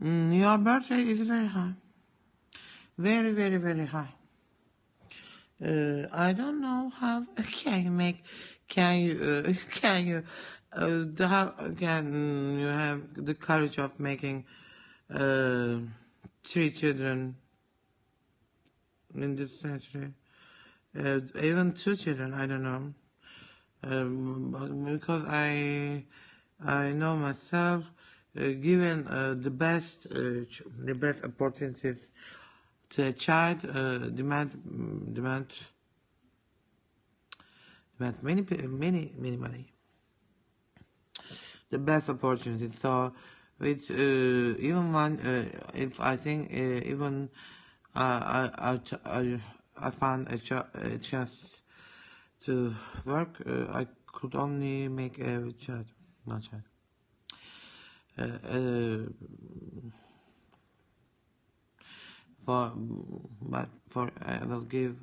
Your birth rate is very high. Very, very, very high. I don't know how can you make, can you, can you, how can you have the courage of making 3 children in this century? Even 2 children, I don't know. Because I know myself, given the best opportunities to a child, demand many money, the best opportunity. So with even one, if I think even I found a chance to work, I could only make a child, one child. For I will give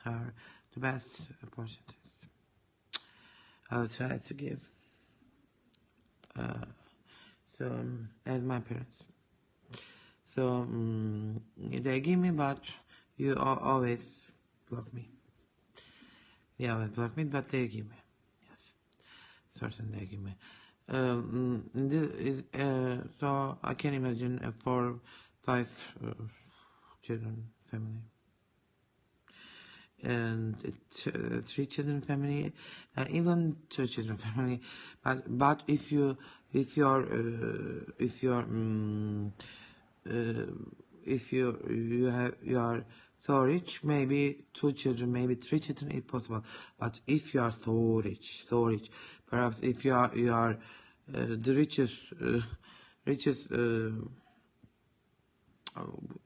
her the best opportunities. I will try to give. As my parents. So they give me, but you always block me. They always block me, but they give me. Yes, certainly they give me. So I can imagine a 4, 5 children family, and 3 children family, and even 2 children family. But if you are so rich, maybe 2 children, maybe 3 children is possible. But if you are so rich, perhaps if you are the richest,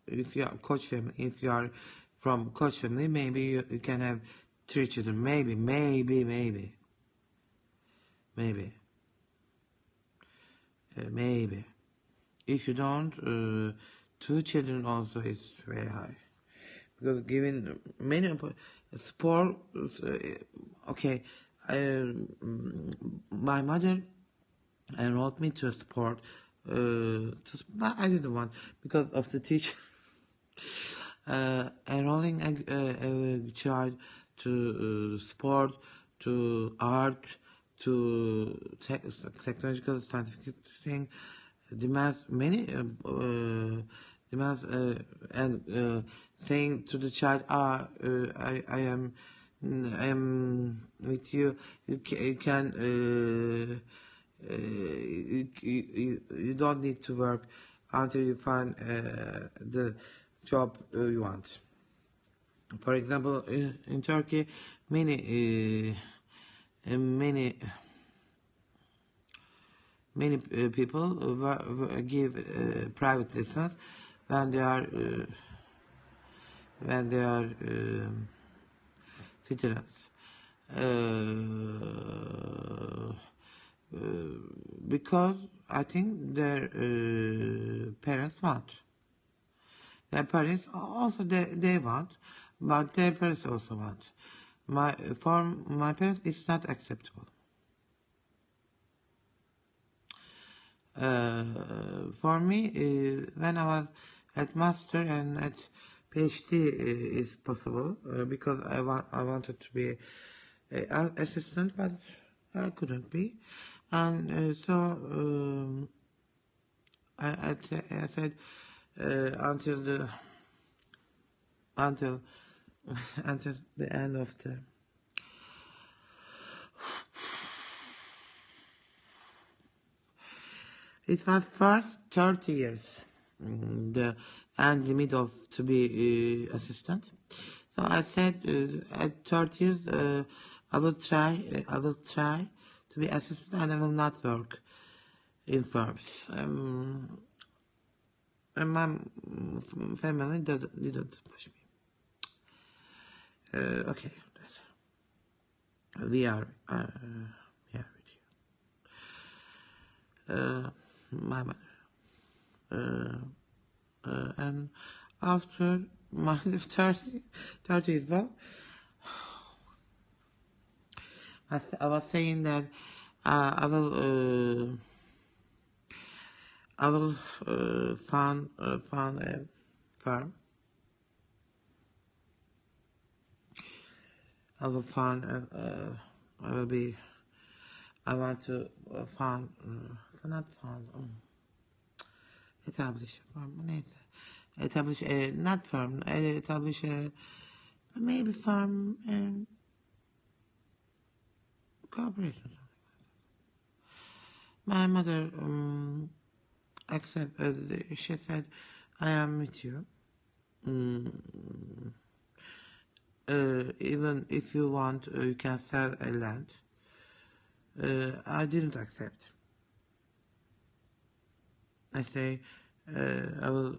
if you are coach family, if you are from coach family, maybe you can have 3 children, maybe. If you don't, 2 children also is very high, because given many sport. Okay, my mother enrolled me to a sport. But I didn't want, because of the teacher. Enrolling a child to sport, to art, to technological, scientific thing demands many demands, and saying to the child, I am with you. You can you don't need to work until you find the job you want. For example, in Turkey, many people give private lessons when they are veterans, because I think their parents want. Their parents also they want, but their parents also want. For my parents, it's not acceptable. For me, when I was at master and at PhD, is possible, because I wanted to be an assistant, but I couldn't be, and so I said until the end of the it was first 30 years, the end limit of to be assistant. So I said at 30 years I will try to be assistant, and I will not work in firms. And my family didn't push me. Okay, we are with you. My mother. And after my 30 years old, I was saying that I will I will found a farm. I will find. I will be. I want to find. Not found. Establish a farm. Neyse. Establish a not farm. Establish a maybe farm corporation. My mother accepted. She said, "I am with you. Mm, even if you want, you can sell a land." I didn't accept. I say, I will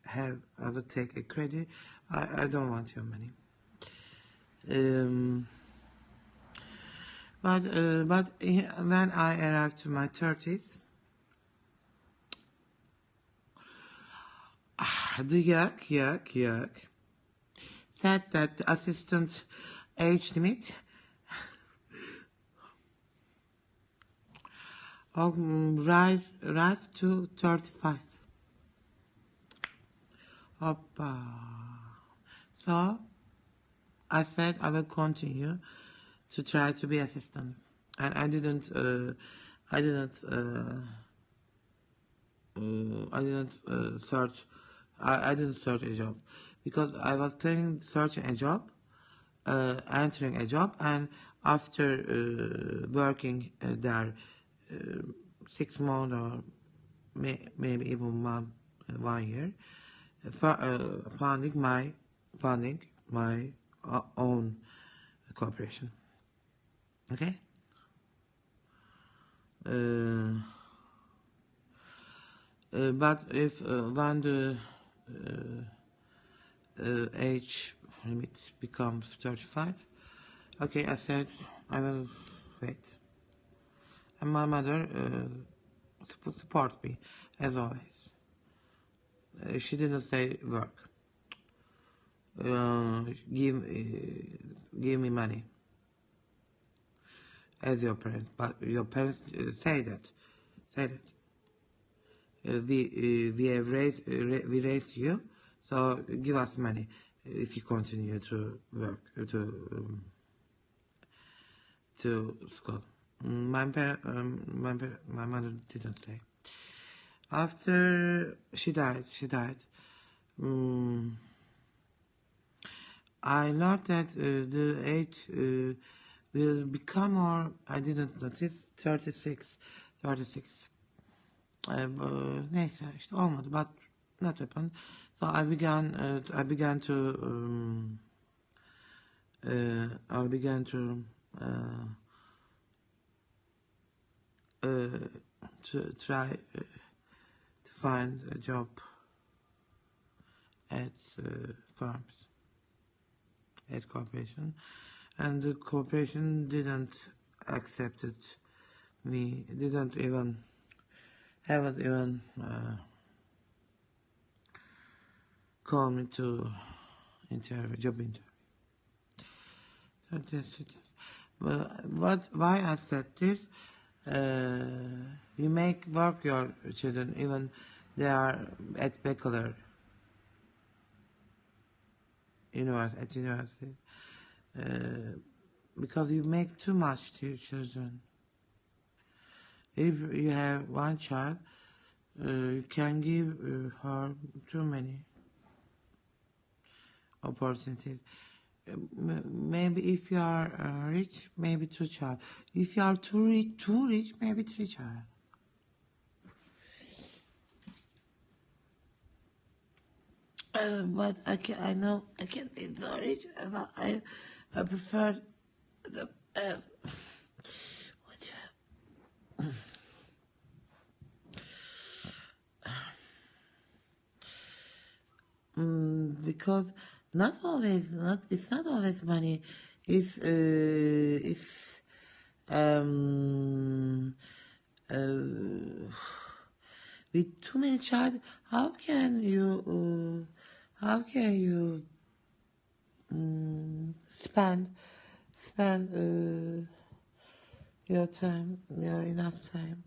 I will take a credit. I don't want your money. But when I arrived to my 30s, the yuck said that the assistant age limit rise to 35. Hoppa. So I said I will continue to try to be assistant, and I didn't search. I didn't search a job because I was planning searching a job, entering a job, and after working there 6 months or maybe even 1 year, funding my own corporation. Okay. But if when the age limit becomes 35, okay, I said I will wait, and my mother support me as always. She didn't say work. Give me money as your parents, but your parents say that we have we raised you, so give us money if you continue to work to school. My mother didn't say. After she died. I learned that the age will become more. I didn't notice 36. Neyse işte olmadı, but not happened. So I began to try to find a job at firms, at corporation, and the corporation didn't accept it. Me didn't even haven't even called me to job interview. So just why I said this? You make work your children even they are at bachelor universities, because you make too much to your children. If you have one child, you can give her too many opportunities. Maybe if you are rich, maybe 2 child. If you are too rich, maybe 3 child. But I know I can't be so rich. I prefer the because it's not always money. It's with too many child, how can you spend your time, your enough time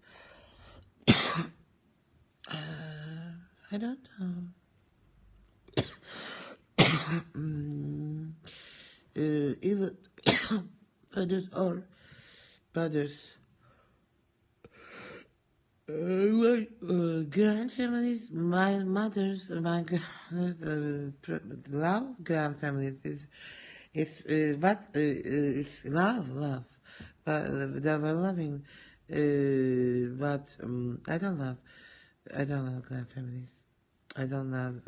I don't know. Even brothers or brothers. Grandfamilies, my mother's, my grandmother's love grandfamilies is it's it's love, but they were loving, but I don't love grandfamilies. I don't love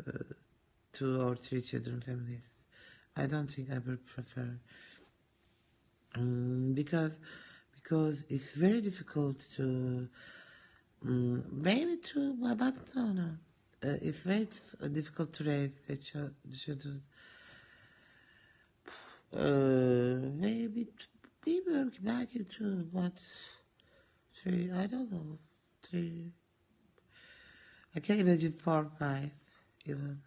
2 or 3 children families. I don't think I would prefer because it's very difficult to maybe to but no. It's very difficult to raise a children. Maybe maybe back into but 3. I don't know 3. I can't imagine 4, 5 even.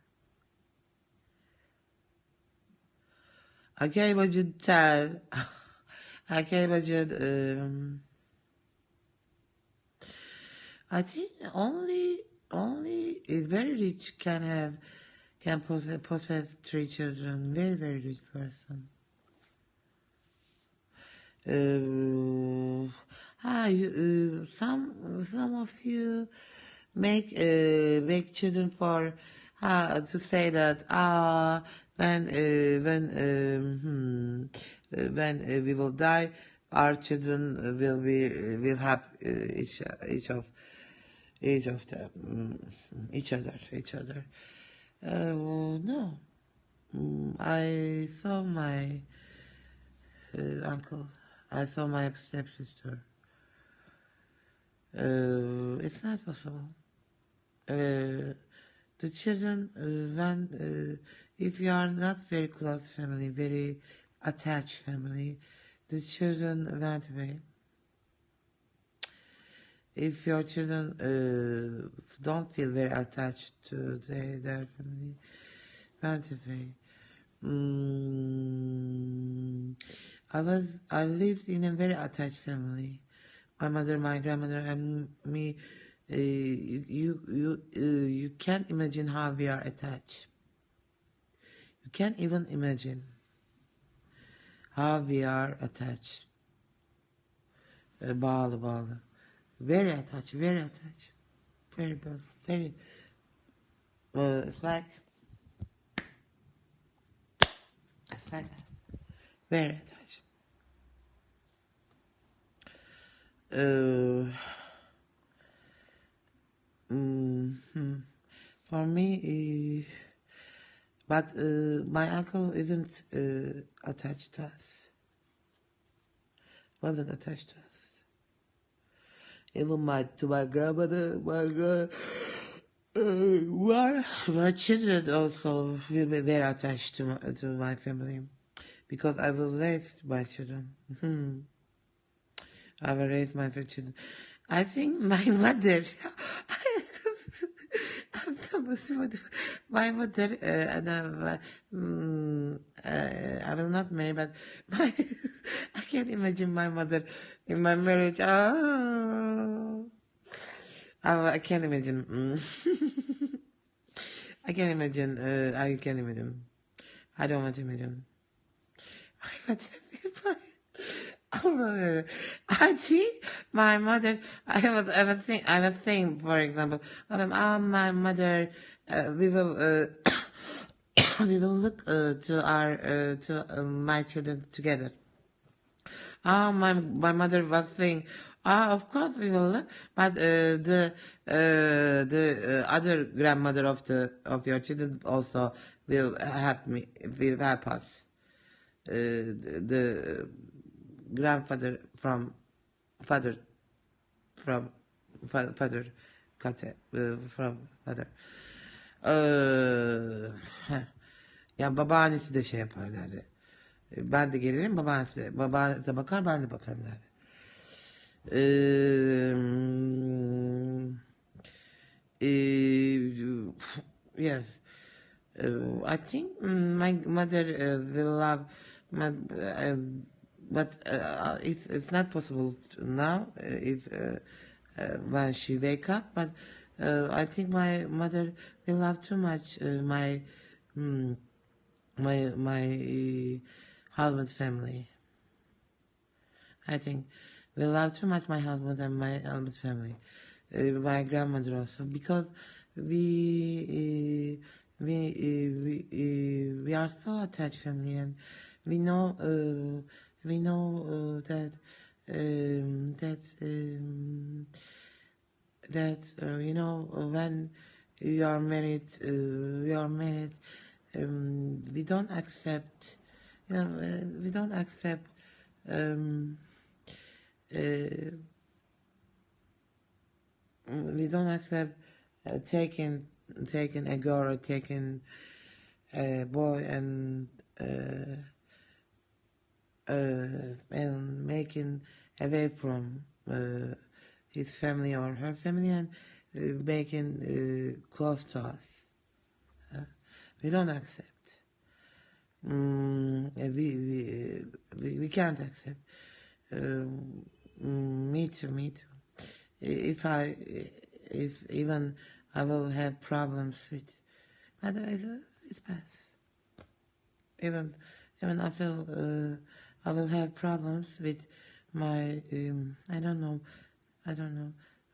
I can't imagine 10. I can't imagine. I think only a very rich can possess 3 children. Very rich person. Some of you make children for to say that when we will die, our children will have each of them each other. No, I saw my uncle. I saw my stepsister. It's not possible. The children, when if you are not very close family, very attached family, the children went away. If your children don't feel very attached to their family, went away. I lived in a very attached family. My mother, my grandmother, and me. You can't imagine how we are attached. You can't even imagine how we are attached. Bağlı. Very attached. Very. It's like very attached. For me, but my uncle isn't attached to us. Wasn't attached to us. Even to my grandmother, my children also will be very attached to my family because I will raise my children. I will raise my children. I think my mother, my mother, I will not marry, but I can't imagine my mother in my marriage. I can't imagine. I can't imagine. I can't imagine. I don't want to imagine. I think my mother. I was saying, for example, my mother. We will we will look to my children together. My mother was saying, of course we will look, but the other grandmother of your children also will help us. The grandfather from father from father yani babaannesi de şey yapar derdi. Ben de gelirim babaannesi bakar ben de bakarım derdi. Yes. I think my mother will love but it's not possible now if when she wake up, but I think my mother will love too much mm, my husband's family. I think we love too much my husband and my husband's family, my grandmother also, because we are so attached family, and we know that um, that um, when you are married, we don't accept, we don't accept. Um, uh, we don't accept taking a girl or taking a boy and making away from his family or her family and making close to us. We don't accept. We can't accept. Me too, me too. If even I will have problems with, but it's best. Even I feel I will have problems with my I don't know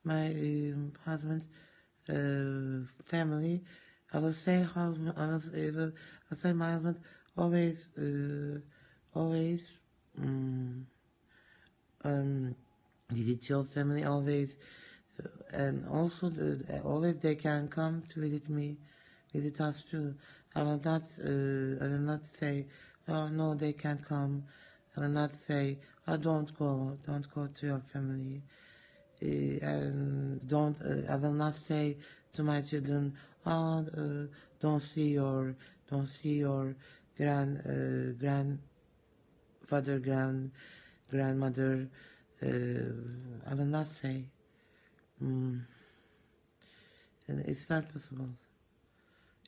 my husband's family. I will say husband. I will say my husband always always visit your family always, and also always they can come to visit us too. I will not say, oh no, they can't come. I will not say, oh don't go to your family. And I will not say to my children, oh don't see your grandfather, grandmother. I will not say. Mm, and it's not possible.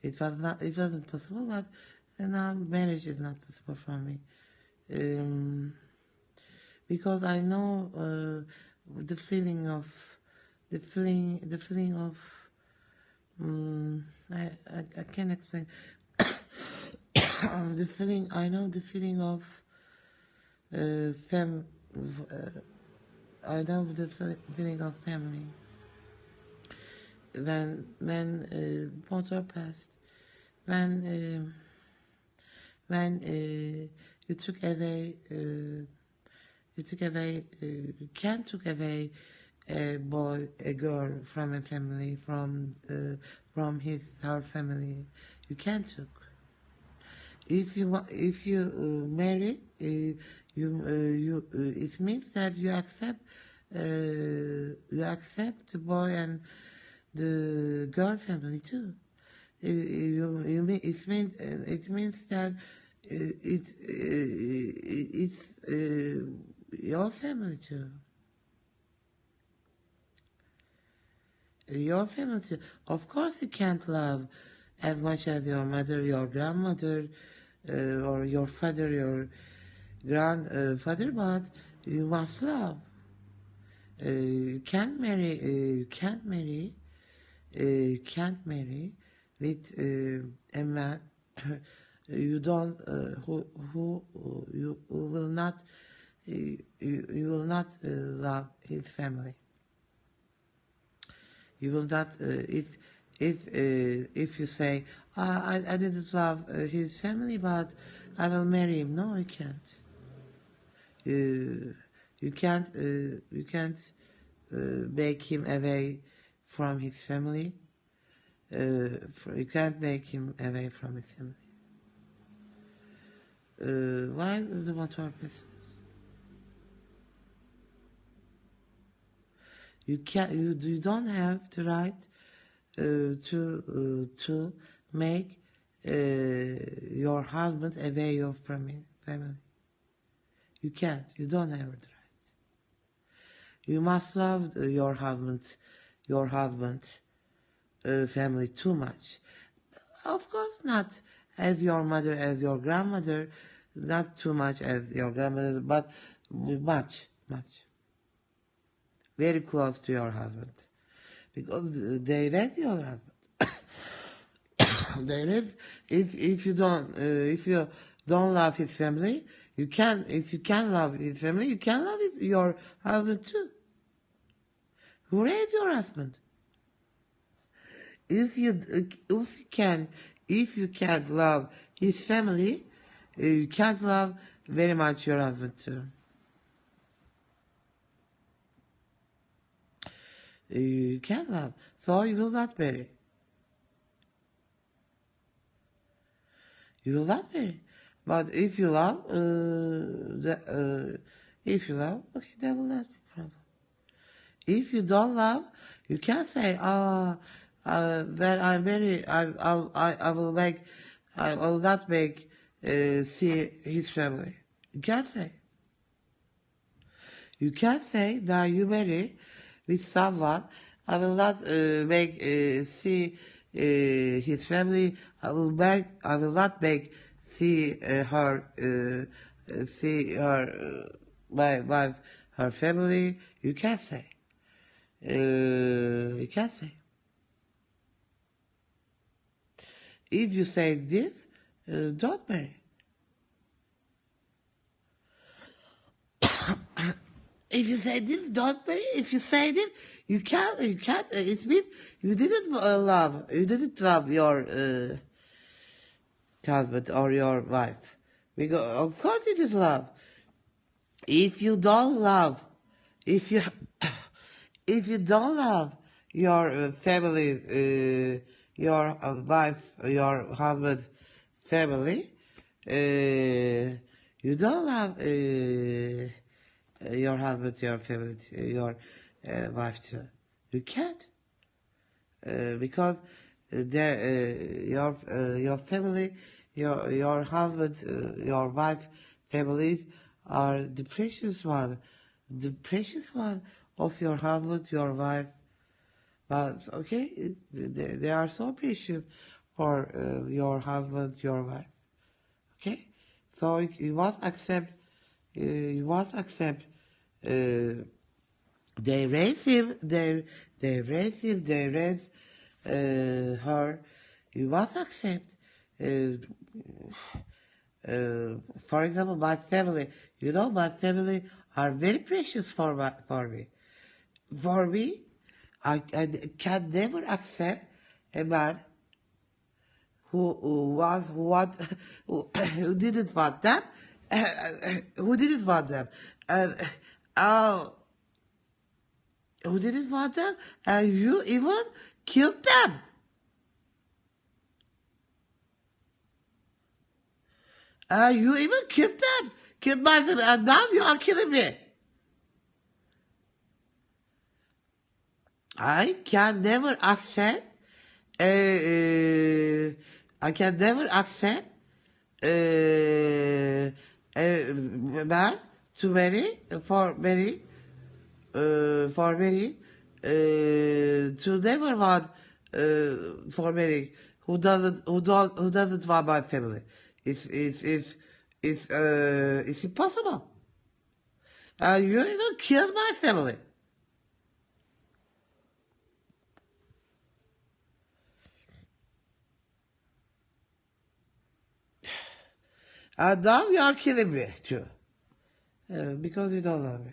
It wasn't possible, but now marriage is not possible for me. Because I know the feeling of I can't explain. I know the feeling of fam I know the feeling of family when both are passed, when you took away you can't took away a girl from a family, from her family. You can't took. If you marry, it means that you accept the boy and the girl family too. It means that it's your family too. Your family too. Of course, you can't love as much as your mother, your grandmother, or your father, your grandfather, but you must love. You can't marry. You can't marry with a man you don't who will not you will not love his family. You will not if you say I didn't love his family, but I will marry him. No, you can't. You can't make him away from his family. You can't make him away from his family. Why the motor business? You can't. You don't have the right to make your husband away from his family. You can't. You don't have the right. You must love your husband family too much. Of course not as your mother, as your grandmother, not too much as your grandmother, but much. Very close to your husband. because they raise your husband. They raise, if you don't love his family, you can, if you can love his family, you can love your husband too. Who raised your husband? If you can't love his family, you can't love very much your husband too. You can't love, so you will not marry. You will not marry. But if you love, okay, that will not be a problem. If you don't love, you can't say, when I marry, I will make, I will not make, see his family. You can't say. You can't say when you marry with someone, I will not make see his family. I will not make see my wife, her family. You can't say. You can't say. If you say this, don't marry. If you say this, don't marry. If you say this, you can't. It means you didn't love your husband or your wife. Because of course it is love. If you don't love, if you if you don't love your family, your wife, your husband, family, you don't love your husband, your family, your wife too. You can't because your family, your husband, your wife, families are the precious one of your husband, your wife. But okay, they are so precious for your husband, your wife. Okay, so you must accept. They raise him. They raise her. You must accept. For example, my family. You know, my family are very precious for me. For me, I can never accept a man who didn't want them, who didn't want them, and who didn't want them, and you even killed them. You even killed my family, and now you are killing me. I can never accept. I can never accept a man to marry to never want for marrying who doesn't want my family. It's impossible. You even killed my family. And now you are killing me too. Because you don't love me.